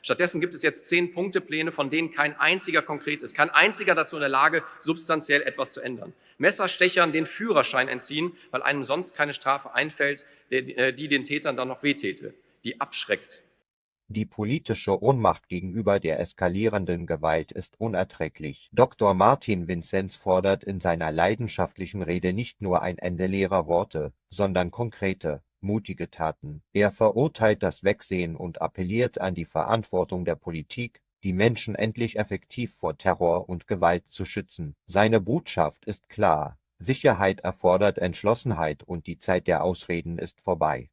Stattdessen gibt es jetzt 10-Punkte-Pläne, von denen kein einziger konkret ist, kein einziger dazu in der Lage, substanziell etwas zu ändern. Messerstechern den Führerschein entziehen, weil einem sonst keine Strafe einfällt, die den Tätern dann noch wehtäte, die abschreckt. Die politische Ohnmacht gegenüber der eskalierenden Gewalt ist unerträglich. Dr. Martin Vinzenz fordert in seiner leidenschaftlichen Rede nicht nur ein Ende leerer Worte, sondern konkrete, mutige Taten. Er verurteilt das Wegsehen und appelliert an die Verantwortung der Politik, die Menschen endlich effektiv vor Terror und Gewalt zu schützen. Seine Botschaft ist klar: Sicherheit erfordert Entschlossenheit und die Zeit der Ausreden ist vorbei.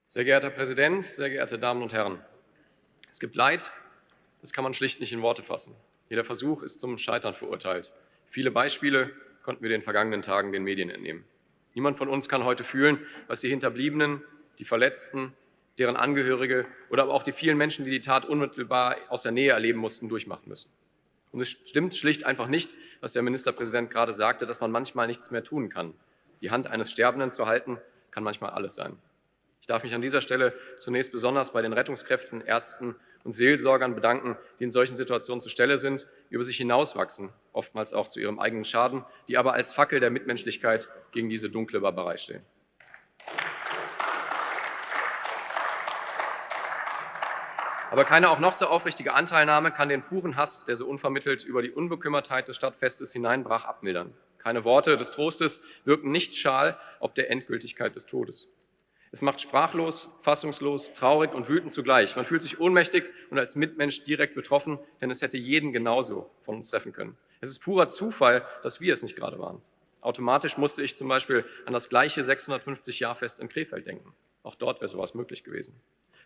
Sehr geehrter Herr Präsident, sehr geehrte Damen und Herren! Es gibt Leid, das kann man schlicht nicht in Worte fassen. Jeder Versuch ist zum Scheitern verurteilt. Viele Beispiele konnten wir in den vergangenen Tagen den Medien entnehmen. Niemand von uns kann heute fühlen, was die Hinterbliebenen, die Verletzten, deren Angehörige oder aber auch die vielen Menschen, die die Tat unmittelbar aus der Nähe erleben mussten, durchmachen müssen. Und es stimmt schlicht einfach nicht, was der Ministerpräsident gerade sagte, dass man manchmal nichts mehr tun kann. Die Hand eines Sterbenden zu halten, kann manchmal alles sein. Ich darf mich an dieser Stelle zunächst besonders bei den Rettungskräften, Ärzten und Seelsorgern bedanken, die in solchen Situationen zur Stelle sind, über sich hinauswachsen, oftmals auch zu ihrem eigenen Schaden, die aber als Fackel der Mitmenschlichkeit gegen diese dunkle Barbarei stehen. Aber keine auch noch so aufrichtige Anteilnahme kann den puren Hass, der so unvermittelt über die Unbekümmertheit des Stadtfestes hineinbrach, abmildern. Keine Worte des Trostes wirken nicht schal ob der Endgültigkeit des Todes. Es macht sprachlos, fassungslos, traurig und wütend zugleich. Man fühlt sich ohnmächtig und als Mitmensch direkt betroffen, denn es hätte jeden genauso von uns treffen können. Es ist purer Zufall, dass wir es nicht gerade waren. Automatisch musste ich zum Beispiel an das gleiche 650-Jahr-Fest in Krefeld denken. Auch dort wäre sowas möglich gewesen.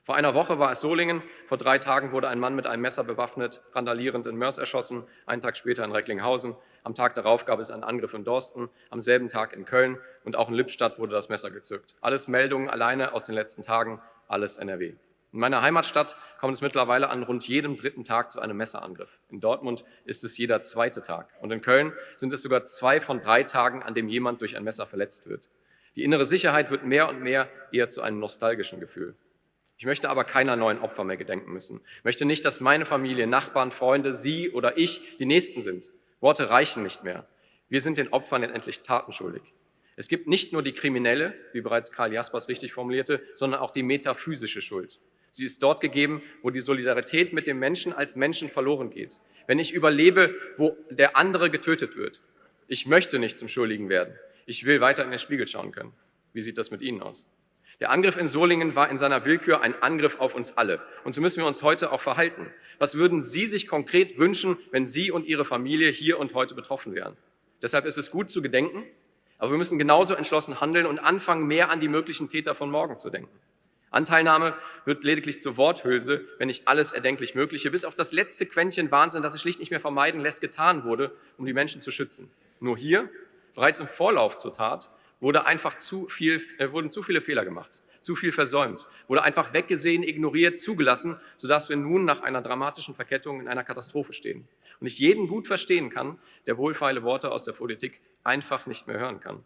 Vor einer Woche war es Solingen, vor 3 Tagen wurde ein Mann mit einem Messer bewaffnet, randalierend in Mörs erschossen, einen Tag später in Recklinghausen, am Tag darauf gab es einen Angriff in Dorsten, am selben Tag in Köln und auch in Lippstadt wurde das Messer gezückt. Alles Meldungen alleine aus den letzten Tagen, alles NRW. In meiner Heimatstadt kommt es mittlerweile an rund jedem 3. Tag zu einem Messerangriff. In Dortmund ist es jeder 2. Tag und in Köln sind es sogar 2 von 3 Tagen, an dem jemand durch ein Messer verletzt wird. Die innere Sicherheit wird mehr und mehr eher zu einem nostalgischen Gefühl. Ich möchte aber keiner neuen Opfer mehr gedenken müssen. Ich möchte nicht, dass meine Familie, Nachbarn, Freunde, Sie oder ich die Nächsten sind. Worte reichen nicht mehr. Wir sind den Opfern endlich Taten schuldig. Es gibt nicht nur die kriminelle, wie bereits Karl Jaspers richtig formulierte, sondern auch die metaphysische Schuld. Sie ist dort gegeben, wo die Solidarität mit dem Menschen als Menschen verloren geht. Wenn ich überlebe, wo der andere getötet wird. Ich möchte nicht zum Schuldigen werden. Ich will weiter in den Spiegel schauen können. Wie sieht das mit Ihnen aus? Der Angriff in Solingen war in seiner Willkür ein Angriff auf uns alle. Und so müssen wir uns heute auch verhalten. Was würden Sie sich konkret wünschen, wenn Sie und Ihre Familie hier und heute betroffen wären? Deshalb ist es gut zu gedenken, aber wir müssen genauso entschlossen handeln und anfangen, mehr an die möglichen Täter von morgen zu denken. Anteilnahme wird lediglich zur Worthülse, wenn nicht alles erdenklich Mögliche, bis auf das letzte Quäntchen Wahnsinn, das es schlicht nicht mehr vermeiden lässt, getan wurde, um die Menschen zu schützen. Nur hier, bereits im Vorlauf zur Tat, wurden zu viele Fehler gemacht, zu viel versäumt, wurde einfach weggesehen, ignoriert, zugelassen, sodass wir nun nach einer dramatischen Verkettung in einer Katastrophe stehen. Und ich jeden gut verstehen kann, der wohlfeile Worte aus der Politik einfach nicht mehr hören kann.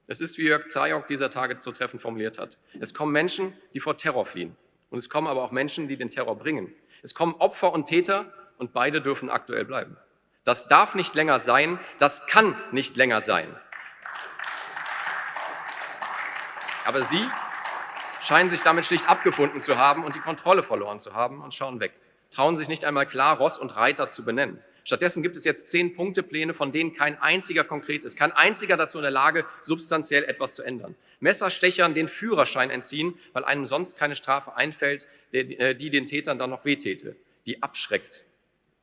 Es ist, wie Jörg Zajok dieser Tage so treffend formuliert hat. Es kommen Menschen, die vor Terror fliehen. Und es kommen aber auch Menschen, die den Terror bringen. Es kommen Opfer und Täter und beide dürfen aktuell bleiben. Das darf nicht länger sein, das kann nicht länger sein. Aber Sie scheinen sich damit schlicht abgefunden zu haben und die Kontrolle verloren zu haben und schauen weg. Trauen sich nicht einmal klar, Ross und Reiter zu benennen. Stattdessen gibt es jetzt 10-Punkte-Pläne, von denen kein einziger konkret ist, kein einziger dazu in der Lage, substanziell etwas zu ändern. Messerstechern den Führerschein entziehen, weil einem sonst keine Strafe einfällt, die den Tätern dann noch wehtäte, die abschreckt.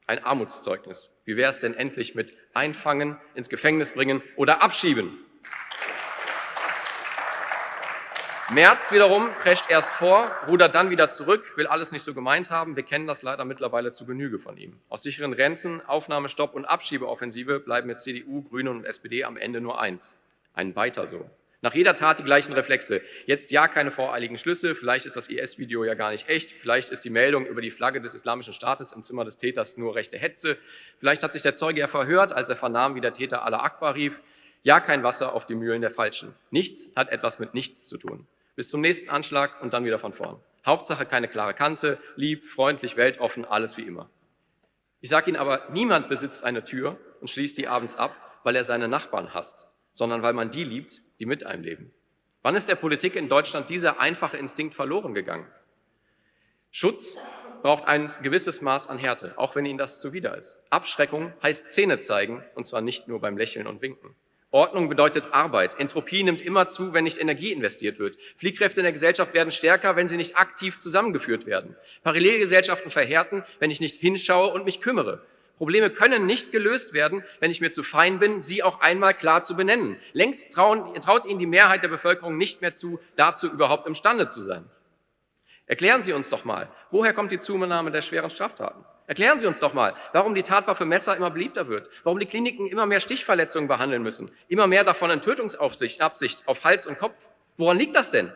Ein Armutszeugnis. Wie wäre es denn endlich mit Einfangen, ins Gefängnis bringen oder abschieben? Merz wiederum prescht erst vor, rudert dann wieder zurück, will alles nicht so gemeint haben. Wir kennen das leider mittlerweile zu Genüge von ihm. Aus sicheren Grenzen, Aufnahmestopp und Abschiebeoffensive bleiben mit CDU, Grüne und SPD am Ende nur eins: ein Weiter so. Nach jeder Tat die gleichen Reflexe. Jetzt ja keine voreiligen Schlüsse, vielleicht ist das IS-Video ja gar nicht echt, vielleicht ist die Meldung über die Flagge des Islamischen Staates im Zimmer des Täters nur rechte Hetze, vielleicht hat sich der Zeuge ja verhört, als er vernahm, wie der Täter Allah Akbar rief. Ja, kein Wasser auf die Mühlen der Falschen. Nichts hat etwas mit nichts zu tun. Bis zum nächsten Anschlag und dann wieder von vorn. Hauptsache keine klare Kante, lieb, freundlich, weltoffen, alles wie immer. Ich sage Ihnen aber, niemand besitzt eine Tür und schließt die abends ab, weil er seine Nachbarn hasst, sondern weil man die liebt, die mit einem leben. Wann ist der Politik in Deutschland dieser einfache Instinkt verloren gegangen? Schutz braucht ein gewisses Maß an Härte, auch wenn Ihnen das zuwider ist. Abschreckung heißt Zähne zeigen, und zwar nicht nur beim Lächeln und Winken. Ordnung bedeutet Arbeit. Entropie nimmt immer zu, wenn nicht Energie investiert wird. Fliehkräfte in der Gesellschaft werden stärker, wenn sie nicht aktiv zusammengeführt werden. Parallelgesellschaften verhärten, wenn ich nicht hinschaue und mich kümmere. Probleme können nicht gelöst werden, wenn ich mir zu fein bin, sie auch einmal klar zu benennen. Längst traut Ihnen die Mehrheit der Bevölkerung nicht mehr zu, dazu überhaupt imstande zu sein. Erklären Sie uns doch mal, woher kommt die Zunahme der schweren Straftaten? Erklären Sie uns doch mal, warum die Tatwaffe Messer immer beliebter wird, warum die Kliniken immer mehr Stichverletzungen behandeln müssen, immer mehr davon in Tötungsabsicht auf Hals und Kopf. Woran liegt das denn?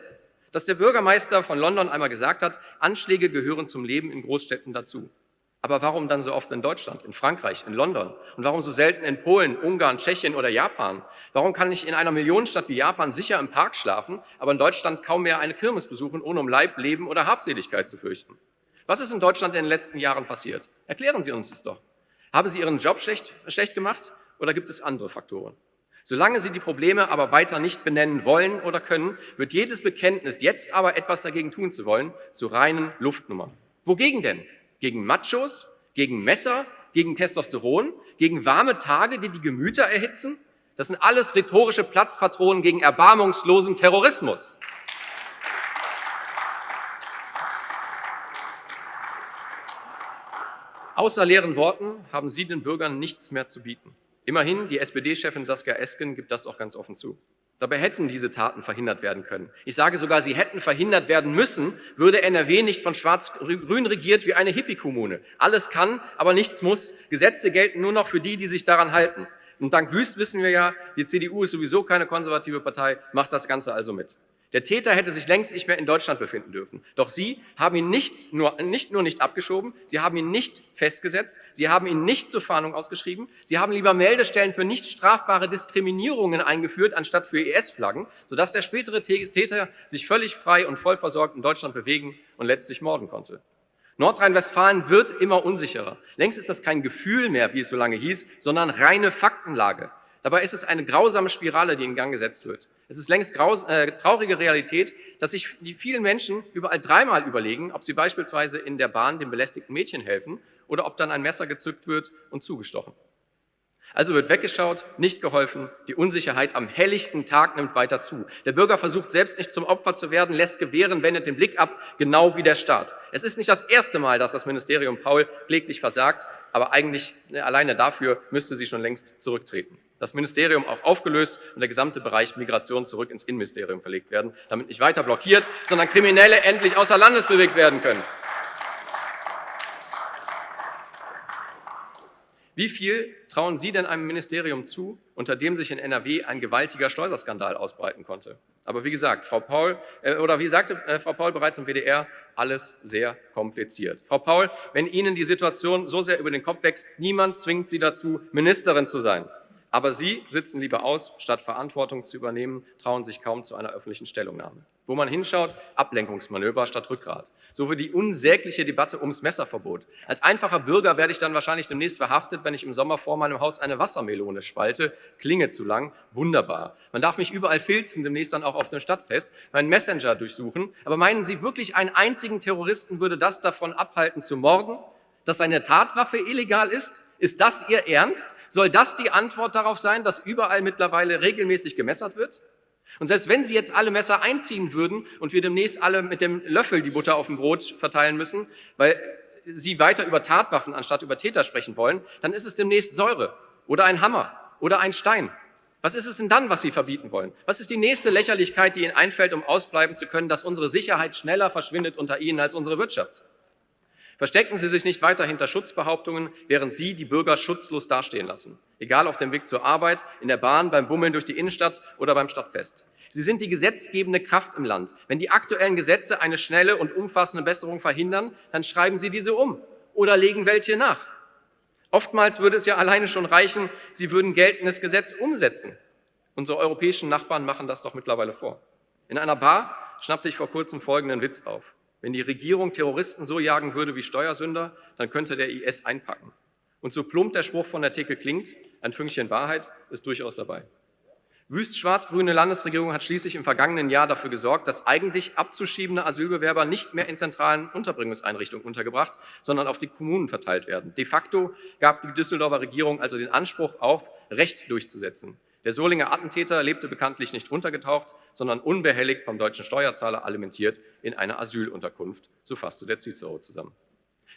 Dass der Bürgermeister von London einmal gesagt hat, Anschläge gehören zum Leben in Großstädten dazu. Aber warum dann so oft in Deutschland, in Frankreich, in London? Und warum so selten in Polen, Ungarn, Tschechien oder Japan? Warum kann ich in einer Millionenstadt wie Japan sicher im Park schlafen, aber in Deutschland kaum mehr eine Kirmes besuchen, ohne um Leib, Leben oder Habseligkeit zu fürchten? Was ist in Deutschland in den letzten Jahren passiert? Erklären Sie uns es doch. Haben Sie Ihren Job schlecht gemacht oder gibt es andere Faktoren? Solange Sie die Probleme aber weiter nicht benennen wollen oder können, wird jedes Bekenntnis, jetzt aber etwas dagegen tun zu wollen, zu reinen Luftnummern. Wogegen denn? Gegen Machos? Gegen Messer? Gegen Testosteron? Gegen warme Tage, die die Gemüter erhitzen? Das sind alles rhetorische Platzpatronen gegen erbarmungslosen Terrorismus. Außer leeren Worten haben Sie den Bürgern nichts mehr zu bieten. Immerhin, die SPD-Chefin Saskia Esken gibt das auch ganz offen zu. Dabei hätten diese Taten verhindert werden können. Ich sage sogar, sie hätten verhindert werden müssen, würde NRW nicht von Schwarz-Grün regiert wie eine Hippie-Kommune. Alles kann, aber nichts muss. Gesetze gelten nur noch für die, die sich daran halten. Und dank Wüst wissen wir ja, die CDU ist sowieso keine konservative Partei, macht das Ganze also mit. Der Täter hätte sich längst nicht mehr in Deutschland befinden dürfen. Doch Sie haben ihn nicht nur nicht abgeschoben, Sie haben ihn nicht festgesetzt, Sie haben ihn nicht zur Fahndung ausgeschrieben, Sie haben lieber Meldestellen für nicht strafbare Diskriminierungen eingeführt, anstatt für IS-Flaggen, sodass der spätere Täter sich völlig frei und vollversorgt in Deutschland bewegen und letztlich morden konnte. Nordrhein-Westfalen wird immer unsicherer. Längst ist das kein Gefühl mehr, wie es so lange hieß, sondern reine Faktenlage. Dabei ist es eine grausame Spirale, die in Gang gesetzt wird. Es ist längst traurige Realität, dass sich die vielen Menschen überall dreimal überlegen, ob sie beispielsweise in der Bahn dem belästigten Mädchen helfen oder ob dann ein Messer gezückt wird und zugestochen. Also wird weggeschaut, nicht geholfen, die Unsicherheit am helllichten Tag nimmt weiter zu. Der Bürger versucht selbst nicht zum Opfer zu werden, lässt gewähren, wendet den Blick ab, genau wie der Staat. Es ist nicht das erste Mal, dass das Ministerium Paul kläglich versagt, aber eigentlich alleine dafür müsste sie schon längst zurücktreten. Das Ministerium auch aufgelöst und der gesamte Bereich Migration zurück ins Innenministerium verlegt werden, damit nicht weiter blockiert, sondern Kriminelle endlich außer Landes bewegt werden können. Wie viel trauen Sie denn einem Ministerium zu, unter dem sich in NRW ein gewaltiger Schleuserskandal ausbreiten konnte? Aber wie gesagt, Frau Paul bereits im WDR, alles sehr kompliziert. Frau Paul, wenn Ihnen die Situation so sehr über den Kopf wächst, niemand zwingt Sie dazu, Ministerin zu sein. Aber Sie sitzen lieber aus, statt Verantwortung zu übernehmen, trauen sich kaum zu einer öffentlichen Stellungnahme. Wo man hinschaut, Ablenkungsmanöver statt Rückgrat. So wie die unsägliche Debatte ums Messerverbot. Als einfacher Bürger werde ich dann wahrscheinlich demnächst verhaftet, wenn ich im Sommer vor meinem Haus eine Wassermelone spalte. Klinge zu lang, wunderbar. Man darf mich überall filzen, demnächst dann auch auf dem Stadtfest, meinen Messenger durchsuchen. Aber meinen Sie wirklich, einen einzigen Terroristen würde das davon abhalten zu morden? Dass seine Tatwaffe illegal ist? Ist das Ihr Ernst? Soll das die Antwort darauf sein, dass überall mittlerweile regelmäßig gemessert wird? Und selbst wenn Sie jetzt alle Messer einziehen würden und wir demnächst alle mit dem Löffel die Butter auf dem Brot verteilen müssen, weil Sie weiter über Tatwaffen anstatt über Täter sprechen wollen, dann ist es demnächst Säure oder ein Hammer oder ein Stein. Was ist es denn dann, was Sie verbieten wollen? Was ist die nächste Lächerlichkeit, die Ihnen einfällt, um ausbleiben zu können, dass unsere Sicherheit schneller verschwindet unter Ihnen als unsere Wirtschaft? Verstecken Sie sich nicht weiter hinter Schutzbehauptungen, während Sie die Bürger schutzlos dastehen lassen. Egal auf dem Weg zur Arbeit, in der Bahn, beim Bummeln durch die Innenstadt oder beim Stadtfest. Sie sind die gesetzgebende Kraft im Land. Wenn die aktuellen Gesetze eine schnelle und umfassende Besserung verhindern, dann schreiben Sie diese um oder legen welche nach. Oftmals würde es ja alleine schon reichen, Sie würden geltendes Gesetz umsetzen. Unsere europäischen Nachbarn machen das doch mittlerweile vor. In einer Bar schnappte ich vor kurzem folgenden Witz auf. Wenn die Regierung Terroristen so jagen würde wie Steuersünder, dann könnte der IS einpacken. Und so plump der Spruch von der Theke klingt, ein Fünkchen Wahrheit ist durchaus dabei. Wüst schwarz-grüne Landesregierung hat schließlich im vergangenen Jahr dafür gesorgt, dass eigentlich abzuschiebende Asylbewerber nicht mehr in zentralen Unterbringungseinrichtungen untergebracht, sondern auf die Kommunen verteilt werden. De facto gab die Düsseldorfer Regierung also den Anspruch auf, Recht durchzusetzen. Der Solinger Attentäter lebte bekanntlich nicht untergetaucht, sondern unbehelligt vom deutschen Steuerzahler alimentiert in einer Asylunterkunft, so fasste der Cicero zusammen.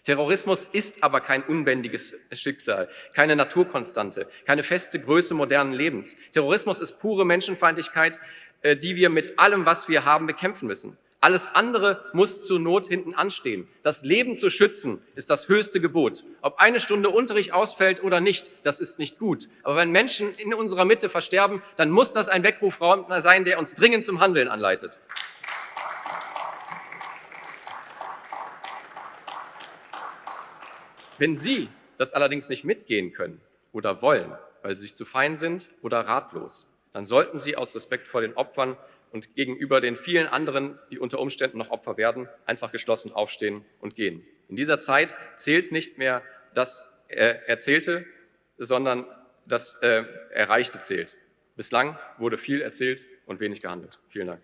Terrorismus ist aber kein unbändiges Schicksal, keine Naturkonstante, keine feste Größe modernen Lebens. Terrorismus ist pure Menschenfeindlichkeit, die wir mit allem, was wir haben, bekämpfen müssen. Alles andere muss zur Not hinten anstehen. Das Leben zu schützen ist das höchste Gebot. Ob eine Stunde Unterricht ausfällt oder nicht, das ist nicht gut. Aber wenn Menschen in unserer Mitte versterben, dann muss das ein Weckrufraum sein, der uns dringend zum Handeln anleitet. Wenn Sie das allerdings nicht mitgehen können oder wollen, weil Sie sich zu fein sind oder ratlos, dann sollten Sie aus Respekt vor den Opfern und gegenüber den vielen anderen, die unter Umständen noch Opfer werden, einfach geschlossen aufstehen und gehen. In dieser Zeit zählt nicht mehr das Erzählte, sondern das Erreichte zählt. Bislang wurde viel erzählt und wenig gehandelt. Vielen Dank.